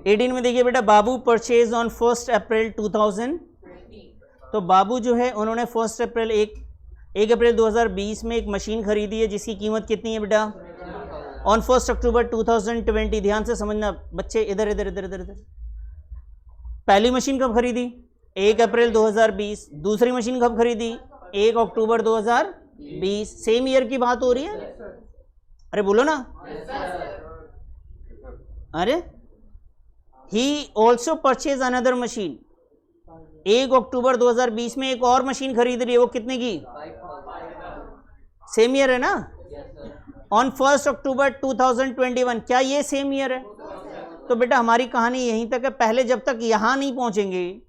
18 में देखिए बेटा, बाबू परचेज ऑन 1 अप्रैल 2000। तो बाबू जो है उन्होंने 1 अप्रैल 2020 में एक मशीन खरीदी है जिसकी कीमत कितनी है बेटा? ऑन 1 अक्टूबर 2020। ध्यान से समझना बच्चे, इधर इधर इधर इधर इधर। पहली मशीन कब खरीदी? 1 अप्रैल 2020। दूसरी मशीन कब खरीदी? 1 अक्टूबर 2020। सेम ईयर की बात हो रही है? अरे बोलो ना। अरे he also purchase another machine. 1 अक्टूबर 2020 में एक और मशीन खरीद रही है, वो कितने की? सेम ईयर है ना? ऑन 1 अक्टूबर 2021। क्या ये सेम ईयर है? तो बेटा हमारी कहानी यहीं तक है। पहले जब तक यहां नहीं पहुंचेंगे,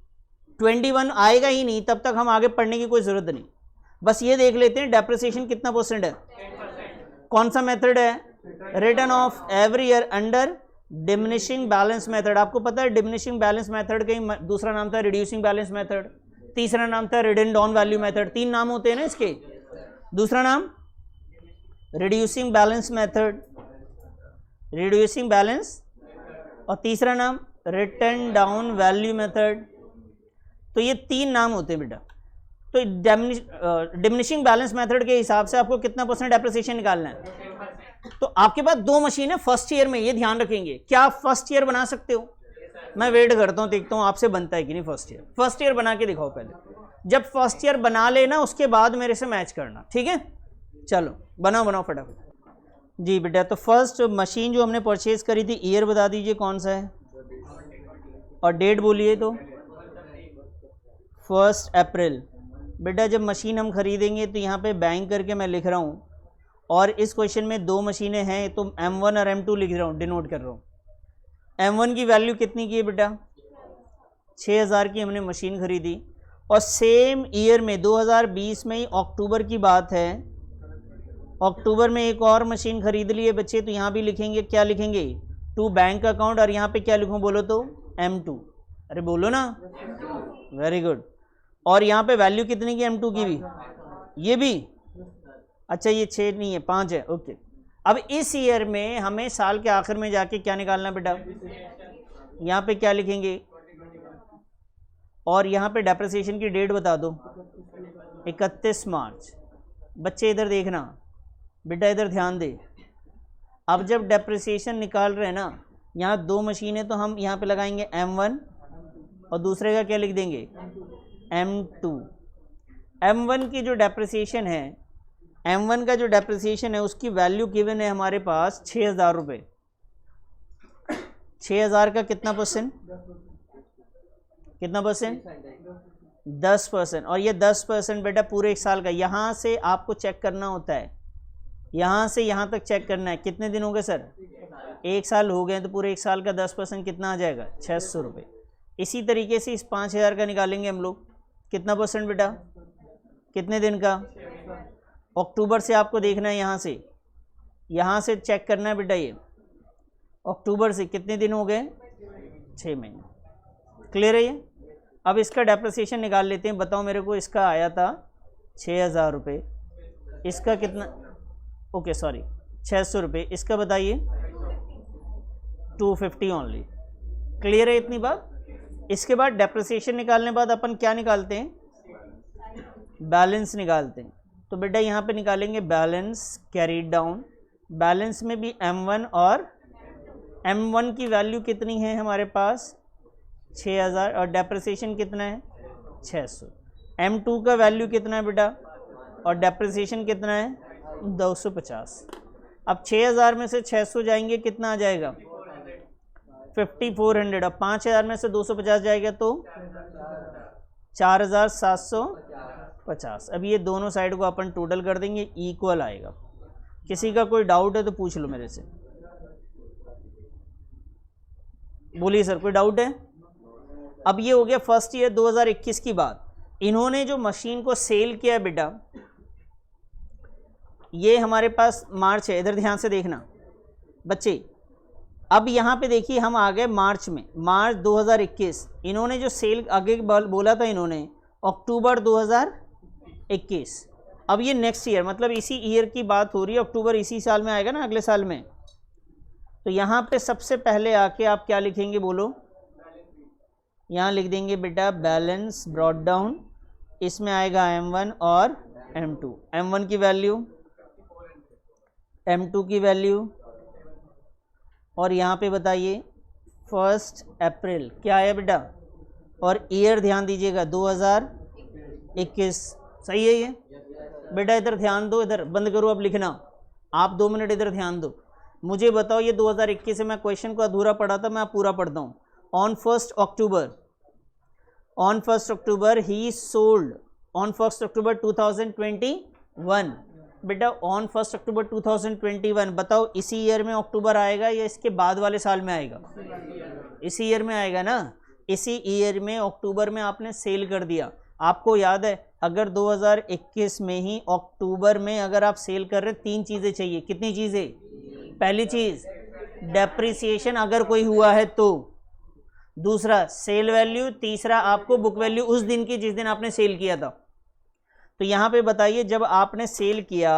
21 आएगा ही नहीं, तब तक हम आगे पढ़ने की कोई जरूरत नहीं। बस ये देख लेते हैं डेप्रिसिएशन कितना परसेंट है। कौन सा मेथड है? Return of every year under diminishing balance method. आपको पता है डिमिनिशिंग बैलेंस मेथड का दूसरा नाम था रिड्यूसिंग बैलेंस मेथड, तीसरा नाम था रिडन डाउन वैल्यू मेथड। 3 नाम होते हैं ना इसके। दूसरा नाम reducing balance method, reducing balance, और तीसरा नाम रिटर्न डाउन वैल्यू मेथड। तो ये 3 नाम होते हैं बेटा। तो डिमिनिशिंग बैलेंस मेथड के हिसाब से आपको कितना परसेंट डेप्रिसिएशन निकालना है? तो आपके पास 2 मशीन है फर्स्ट ईयर में, ये ध्यान रखेंगे। क्या आप फर्स्ट ईयर बना सकते हो? मैं वेट करता हूं, देखता हूं आपसे बनता है कि नहीं फर्स्ट ईयर। फर्स्ट ईयर बना के दिखाओ पहले। जब फर्स्ट ईयर बना लेना उसके बाद मेरे से मैच करना, ठीक है? चलो बनाओ फटाफट। जी बेटा, तो फर्स्ट मशीन जो हमने परचेज करी थी, ईयर बता दीजिए कौन सा है, और डेट बोलिए। तो 1 अप्रैल। बेटा जब मशीन हम खरीदेंगे तो यहाँ पे बैंक करके मैं लिख रहा हूँ, और इस क्वेश्चन में 2 मशीनें हैं तो M1 और M2 लिख रहा हूँ, डिनोट कर रहा हूँ। M1 की वैल्यू कितनी की है बेटा? 6000 की हमने मशीन खरीदी, और सेम ईयर में 2020 में ही अक्टूबर की बात है, अक्टूबर में एक और मशीन खरीद ली है बच्चे। तो यहाँ भी लिखेंगे, क्या लिखेंगे? टू बैंक अकाउंट, और यहाँ पे क्या लिखूँ बोलो तो? M2। अरे बोलो ना, वेरी गुड। और यहाँ पे वैल्यू कितनी की M2 की भी? ये भी? अच्छा ये 6 नहीं है, 5 है, ओके। अब इस ईयर में हमें साल के आखिर में जाके क्या निकालना बेटा? यहाँ पे क्या लिखेंगे? और यहाँ पे डेप्रिसिएशन की डेट बता दो, 31 मार्च। बच्चे इधर देखना बेटा, इधर ध्यान दे। अब जब डेप्रिसिएशन निकाल रहे हैं ना, यहाँ 2 मशीन है तो हम यहाँ पे लगाएंगे M1, और दूसरे का क्या लिख देंगे? M2। M1 की जो डेप्रिसिएशन है, M1 का जो डेप्रिसिएशन है उसकी वैल्यू गिवन है हमारे पास 6000 रुपये। 6000 का कितना परसेंट? कितना परसेंट? 10%। और ये 10% बेटा पूरे 1 साल का। यहाँ से आपको चेक करना होता है, यहाँ से यहाँ तक चेक करना है। कितने दिन हो गए सर? 1 साल हो गए, तो पूरे 1 साल का 10% कितना आ जाएगा? 600 रुपये। इसी तरीके से इस 5000 का निकालेंगे हम लोग। कितना परसेंट बेटा? कितने दिन का? अक्टूबर से आपको देखना है, यहाँ से चेक करना है बेटा। ये अक्टूबर से कितने दिन हो गए? 6 महीने। क्लियर है ये? अब इसका डेप्रिसिएशन निकाल लेते हैं। बताओ मेरे को, इसका आया था 6000 रुपये, इसका कितना? ओके सॉरी 600 रुपये। इसका बताइए 250 ओनली। क्लियर है इतनी बात? इसके बाद डेप्रिसिएशन निकालने के बाद अपन क्या निकालते हैं? बैलेंस निकालते हैं। तो बेटा यहाँ पे निकालेंगे बैलेंस कैरीड डाउन। बैलेंस में भी M1, और M1 की वैल्यू कितनी है हमारे पास? 6000, और डेप्रिसिएशन कितना है? 600। M2 का वैल्यू कितना है बेटा? और डेप्रिसिएशन कितना है? 250। अब 6000 में से 600 जाएंगे, कितना आ जाएगा? 5400। अब 5000 में से 250 जाएगा तो 4750। अब ये दोनों साइड को अपन टोटल कर देंगे, इक्वल आएगा। किसी का कोई डाउट है तो पूछ लो मेरे से। बोलिए सर, कोई डाउट है? अब ये हो गया फर्स्ट ईयर 2021 की बात। इन्होंने जो मशीन को सेल किया बेटा, ये हमारे पास मार्च है। इधर ध्यान से देखना बच्चे। अब यहाँ पे देखिए हम आ गए मार्च में, मार्च 2021। इन्होंने जो सेल आगे बोला था इन्होंने अक्टूबर 2021। अब ये नेक्स्ट ईयर, मतलब इसी ईयर की बात हो रही है। अक्टूबर इसी साल में आएगा ना, अगले साल में। तो यहाँ पे सबसे पहले आके आप क्या लिखेंगे बोलो, यहाँ लिख देंगे बेटा बैलेंस ब्रॉट डाउन, इसमें आएगा M1 और M2, M1 की वैल्यू, M2 की वैल्यू, और यहाँ पे बताइए 1 अप्रैल क्या है बेटा, और ईयर ध्यान दीजिएगा 2021, सही है ये बेटा। इधर ध्यान दो, इधर बंद करो अब लिखना, आप 2 मिनट इधर ध्यान दो। मुझे बताओ ये 2021 से मैं क्वेश्चन को अधूरा पढ़ा था, मैं पूरा पढ़ता हूँ। On 1 October he sold, on 1 अक्टूबर 2021 बेटा, ऑन 1 अक्टूबर 2021 बताओ इसी ईयर में अक्टूबर आएगा या इसके बाद वाले साल में आएगा? इसी ईयर में आएगा ना। इसी ईयर में अक्टूबर में आपने सेल कर दिया। आपको याद है अगर 2021 में ही अक्टूबर में अगर आप सेल कर रहे, 3 चीज़ें चाहिए। कितनी चीज़ें? पहली चीज़ डेप्रिसिएशन अगर कोई हुआ है तो, दूसरा सेल वैल्यू, तीसरा आपको बुक वैल्यू उस दिन की जिस दिन आपने सेल किया था। तो यहाँ पे बताइए जब आपने सेल किया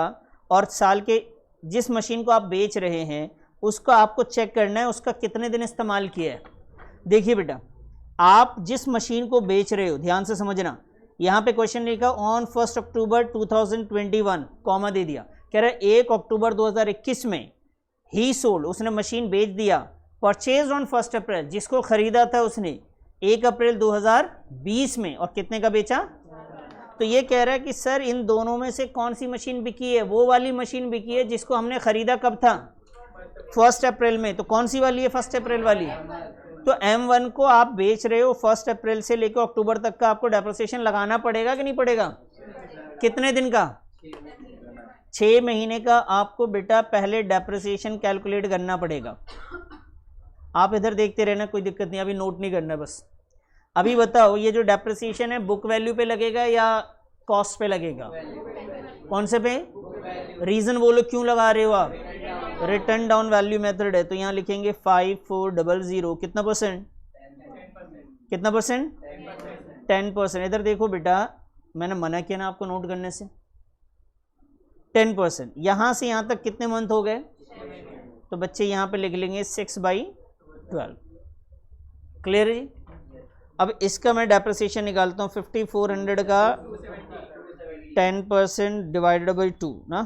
और साल के जिस मशीन को आप बेच रहे हैं उसका आपको चेक करना है उसका कितने दिन इस्तेमाल किया है। देखिए बेटा आप जिस मशीन को बेच रहे हो, ध्यान से समझना, यहाँ पे क्वेश्चन लिखा ऑन 1 अक्टूबर 2021 कॉमा दे दिया, कह रहा है 1 अक्टूबर 2021 में ही सोल्ड, उसने मशीन बेच दिया। परचेज ऑन 1 अप्रैल, जिसको खरीदा था उसने 1 अप्रैल 2020 में, और कितने का बेचा? तो ये कह रहा है कि सर इन दोनों में से कौन सी मशीन बिकी है? वो वाली मशीन बिकी है जिसको हमने खरीदा कब था? 1 अप्रैल में। तो कौन सी वाली है? 1 अप्रैल वाली। तो M1 को आप बेच रहे हो 1 अप्रैल से लेकर अक्टूबर तक का, आपको डेप्रिसिएशन लगाना पड़ेगा कि नहीं पड़ेगा? कितने दिन का? 6 महीने का आपको बेटा पहले डेप्रिसिएशन कैलकुलेट करना पड़ेगा। आप इधर देखते रहना, कोई दिक्कत नहीं, अभी नोट नहीं करना बस। अभी बताओ ये जो डेप्रिसिएशन है बुक वैल्यू पे लगेगा या कॉस्ट पे लगेगा? कौन से पे? रीजन बोलो क्यों लगा रहे हो आप? रिटर्न डाउन वैल्यू मेथड है। तो यहाँ लिखेंगे 5400, कितना परसेंट? कितना परसेंट? 10%। इधर देखो बेटा मैंने मना किया ना आपको नोट करने से। 10%। यहाँ से यहाँ तक कितने मंथ हो गए? तो बच्चे यहाँ पे लिख लेंगे 6/12। क्लियर है? अब इसका मैं डेप्रिसिएशन निकालता हूँ। 5400 का 10% डिवाइडेड बाई 2 ना,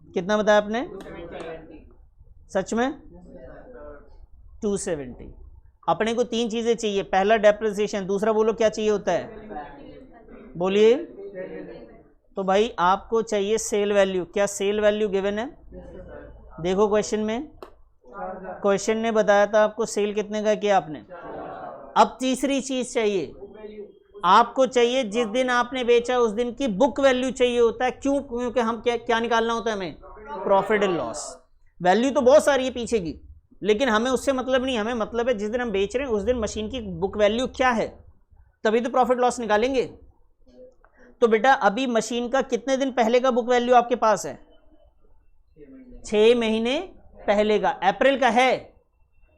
कितना बताया आपने? सच में 270। अपने को 3 चीज़ें चाहिए, पहला डेप्रिसिएशन, दूसरा बोलो क्या चाहिए होता है? बोलिए। तो भाई आपको चाहिए सेल वैल्यू। क्या सेल वैल्यू गिवन है? देखो क्वेश्चन में, क्वेश्चन ने बताया था आपको सेल कितने का किया आपने। अब तीसरी चीज चाहिए आपको, चाहिए जिस दिन आपने बेचा उस दिन की बुक वैल्यू चाहिए होता है। क्यों? क्योंकि हम क्या निकालना होता है हमें? Profit and loss. वैल्यू तो बहुत सारी है पीछे की, लेकिन हमें उससे मतलब नहीं, हमें मतलब है जिस दिन हम बेच रहे हैं उस दिन मशीन की बुक वैल्यू क्या है, तभी तो प्रॉफिट लॉस निकालेंगे। तो बेटा अभी मशीन का कितने दिन पहले का बुक वैल्यू आपके पास है? 6 महीने पहले का। अप्रैल का है,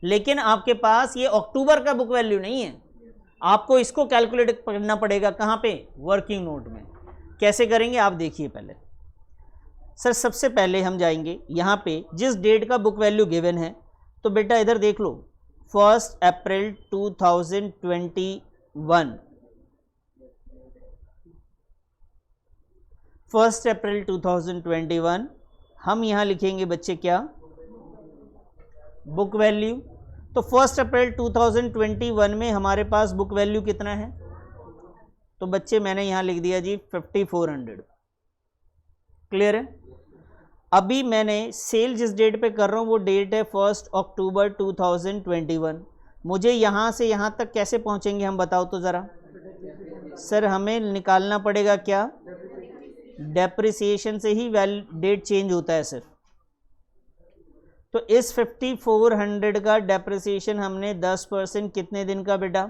लेकिन आपके पास ये अक्टूबर का बुक वैल्यू नहीं है। आपको इसको कैलकुलेट करना पड़ेगा। कहाँ पे? वर्किंग नोट में। कैसे करेंगे आप देखिए पहले। सर सबसे पहले हम जाएंगे यहाँ पे जिस डेट का बुक वैल्यू गिवन है, तो बेटा इधर देख लो 1 अप्रैल 2021। 1 अप्रैल 2021 हम यहाँ लिखेंगे बच्चे क्या? Book value. तो 1 अप्रैल 2021 में हमारे पास बुक वैल्यू कितना है? तो बच्चे मैंने यहाँ लिख दिया जी 5400। क्लियर है? अभी मैंने सेल जिस डेट पे कर रहा हूँ वो डेट है 1 अक्टूबर 2021। मुझे यहाँ से यहाँ तक कैसे पहुँचेंगे हम बताओ तो ज़रा। सर हमें निकालना पड़ेगा क्या? डेप्रिसिएशन से ही डेट चेंज होता है सर। तो इस 5400 का डेप्रिसिएशन हमने 10% कितने दिन का बेटा?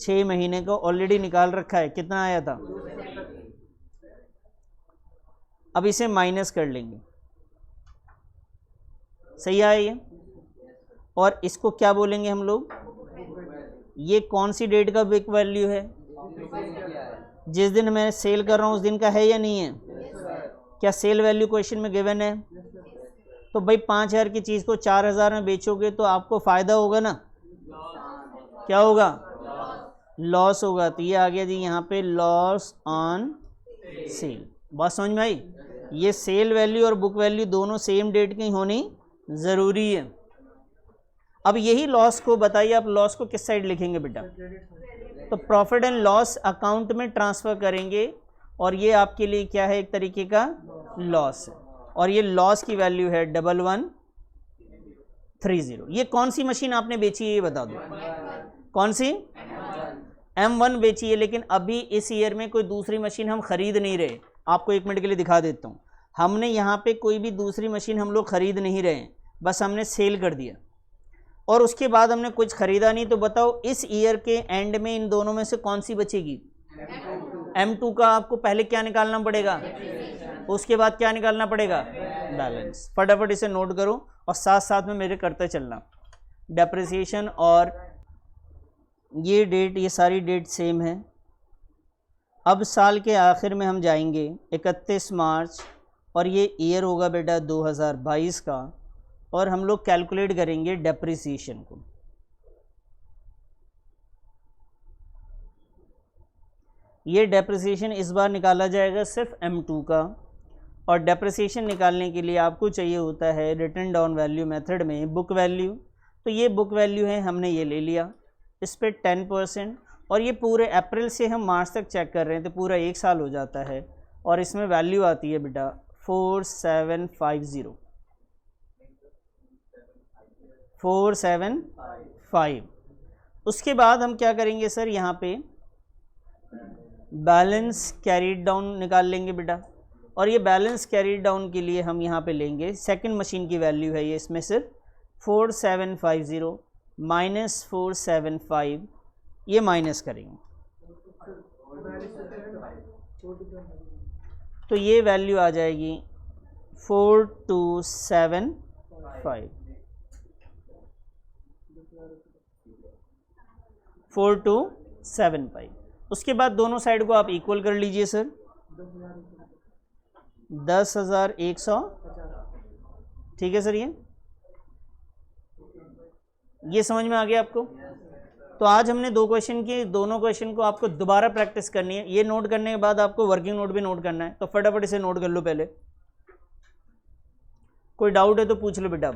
6 महीने का ऑलरेडी निकाल रखा है। कितना आया था? अब इसे माइनस कर लेंगे, सही आया ये। और इसको क्या बोलेंगे हम लोग? ये कौन सी डेट का बुक वैल्यू है? जिस दिन मैं सेल कर रहा हूँ उस दिन का है या नहीं है? क्या सेल वैल्यू क्वेश्चन में गिवन है? तो भाई 5,000 की चीज़ को 4,000 में बेचोगे तो आपको फ़ायदा होगा ना, क्या होगा, लॉस होगा। तो ये आ गया जी यहाँ पे लॉस ऑन सेल। बात समझ में आई? ये सेल वैल्यू और बुक वैल्यू दोनों सेम डेट की होनी ज़रूरी है। अब यही लॉस को बताइए, आप लॉस को किस साइड लिखेंगे बेटा? तो प्रॉफिट एंड लॉस अकाउंट में ट्रांसफ़र करेंगे और ये आपके लिए क्या है, एक तरीके का लॉस है। और ये लॉस की वैल्यू है 1130। ये कौन सी मशीन आपने बेची है ये बता दो, कौन सी? M1 बेची है। लेकिन अभी इस ईयर में कोई दूसरी मशीन हम खरीद नहीं रहे। आपको 1 मिनट के लिए दिखा देता हूँ। हमने यहाँ पे कोई भी दूसरी मशीन हम लोग खरीद नहीं रहे, बस हमने सेल कर दिया और उसके बाद हमने कुछ खरीदा नहीं। तो बताओ इस ईयर के एंड में इन दोनों में से कौन सी बचेगी? M2 का आपको पहले क्या निकालना पड़ेगा, उसके बाद क्या निकालना पड़ेगा, बैलेंस। फटाफट इसे नोट करो और साथ साथ में मेरे करते चलना। डेप्रिसिएशन और ये डेट, ये सारी डेट सेम है। अब साल के आखिर में हम जाएंगे 31 मार्च और ये ईयर होगा बेटा 2022 का और हम लोग कैलकुलेट करेंगे डेप्रिसिएशन को। ये डेप्रिसिएशन इस बार निकाला जाएगा सिर्फ M2 का और डेप्रिसिएशन निकालने के लिए आपको चाहिए होता है रिटन डाउन वैल्यू मेथड में बुक वैल्यू। तो ये बुक वैल्यू है, हमने ये ले लिया, इस पे 10% और ये पूरे अप्रैल से हम मार्च तक चेक कर रहे हैं तो पूरा 1 साल हो जाता है और इसमें वैल्यू आती है बेटा 4750, 475। उसके बाद हम क्या करेंगे सर, यहाँ पे बैलेंस कैरीड डाउन निकाल लेंगे बेटा। और ये बैलेंस कैरीड डाउन के लिए हम यहाँ पे लेंगे सेकंड मशीन की वैल्यू है ये, इसमें सिर्फ 4750 माइनस 475, ये माइनस करेंगे तो ये वैल्यू आ जाएगी 4275, 4275। उसके बाद दोनों साइड को आप इक्वल कर लीजिए सर, 10,100, ठीक है सर। ये समझ में आ गया आपको? तो आज हमने 2 क्वेश्चन किए, दोनों क्वेश्चन को आपको दोबारा प्रैक्टिस करनी है। ये नोट करने के बाद आपको वर्किंग नोट भी नोट करना है, तो फटाफट इसे नोट कर लो पहले। कोई डाउट है तो पूछ लो बेटा।